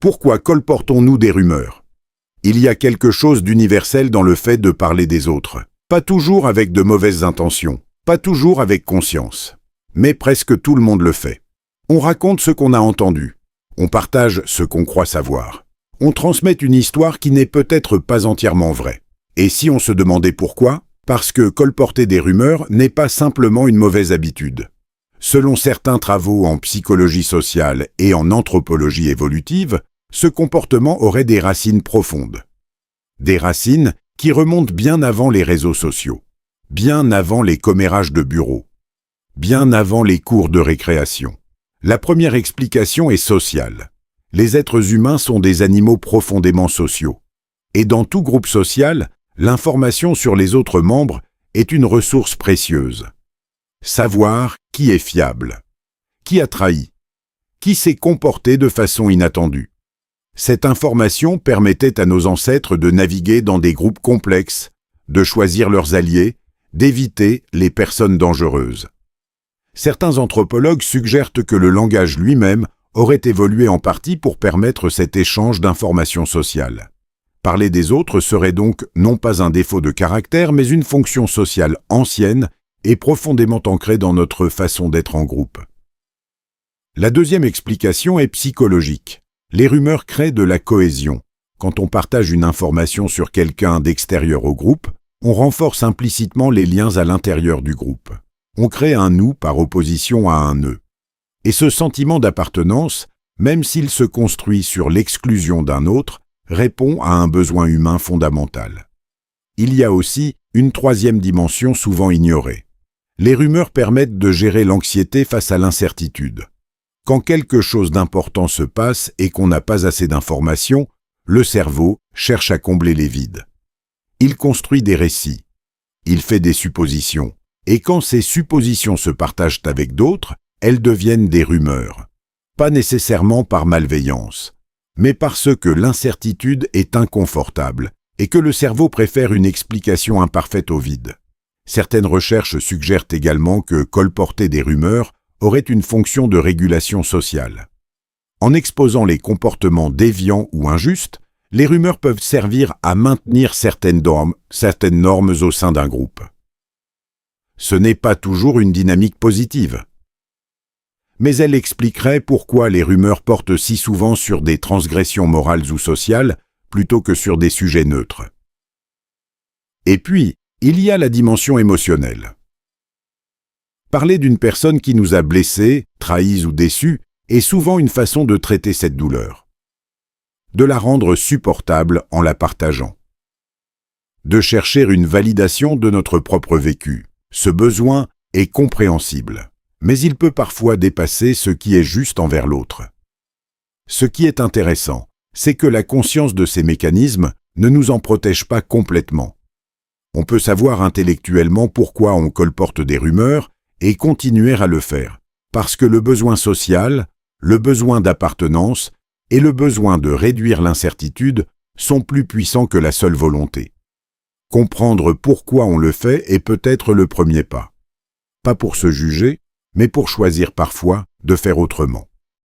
Pourquoi colportons-nous des rumeurs? Il y a quelque chose d'universel dans le fait de parler des autres. Pas toujours avec de mauvaises intentions, pas toujours avec conscience. Mais presque tout le monde le fait. On raconte ce qu'on a entendu. On partage ce qu'on croit savoir. On transmet une histoire qui n'est peut-être pas entièrement vraie. Et si on se demandait pourquoi? Parce que colporter des rumeurs n'est pas simplement une mauvaise habitude. Selon certains travaux en psychologie sociale et en anthropologie évolutive, ce comportement aurait des racines profondes. Des racines qui remontent bien avant les réseaux sociaux, bien avant les commérages de bureaux, bien avant les cours de récréation. La première explication est sociale. Les êtres humains sont des animaux profondément sociaux. Et dans tout groupe social, l'information sur les autres membres est une ressource précieuse. Savoir qui est fiable, qui a trahi, qui s'est comporté de façon inattendue. Cette information permettait à nos ancêtres de naviguer dans des groupes complexes, de choisir leurs alliés, d'éviter les personnes dangereuses. Certains anthropologues suggèrent que le langage lui-même aurait évolué en partie pour permettre cet échange d'informations sociales. Parler des autres serait donc non pas un défaut de caractère, mais une fonction sociale ancienne et profondément ancrée dans notre façon d'être en groupe. La deuxième explication est psychologique. Les rumeurs créent de la cohésion. Quand on partage une information sur quelqu'un d'extérieur au groupe, on renforce implicitement les liens à l'intérieur du groupe. On crée un « nous » par opposition à un « eux ». Et ce sentiment d'appartenance, même s'il se construit sur l'exclusion d'un autre, répond à un besoin humain fondamental. Il y a aussi une troisième dimension souvent ignorée. Les rumeurs permettent de gérer l'anxiété face à l'incertitude. Quand quelque chose d'important se passe et qu'on n'a pas assez d'informations, le cerveau cherche à combler les vides. Il construit des récits. Il fait des suppositions. Et quand ces suppositions se partagent avec d'autres, elles deviennent des rumeurs. Pas nécessairement par malveillance, mais parce que l'incertitude est inconfortable et que le cerveau préfère une explication imparfaite au vide. Certaines recherches suggèrent également que colporter des rumeurs aurait une fonction de régulation sociale. En exposant les comportements déviants ou injustes, les rumeurs peuvent servir à maintenir certaines normes au sein d'un groupe. Ce n'est pas toujours une dynamique positive. Mais elle expliquerait pourquoi les rumeurs portent si souvent sur des transgressions morales ou sociales plutôt que sur des sujets neutres. Et puis, il y a la dimension émotionnelle. Parler d'une personne qui nous a blessés, trahis ou déçus est souvent une façon de traiter cette douleur. De la rendre supportable en la partageant. De chercher une validation de notre propre vécu. Ce besoin est compréhensible, mais il peut parfois dépasser ce qui est juste envers l'autre. Ce qui est intéressant, c'est que la conscience de ces mécanismes ne nous en protège pas complètement. On peut savoir intellectuellement pourquoi on colporte des rumeurs et continuer à le faire, parce que le besoin social, le besoin d'appartenance et le besoin de réduire l'incertitude sont plus puissants que la seule volonté. Comprendre pourquoi on le fait est peut-être le premier pas. Pas pour se juger, mais pour choisir parfois de faire autrement.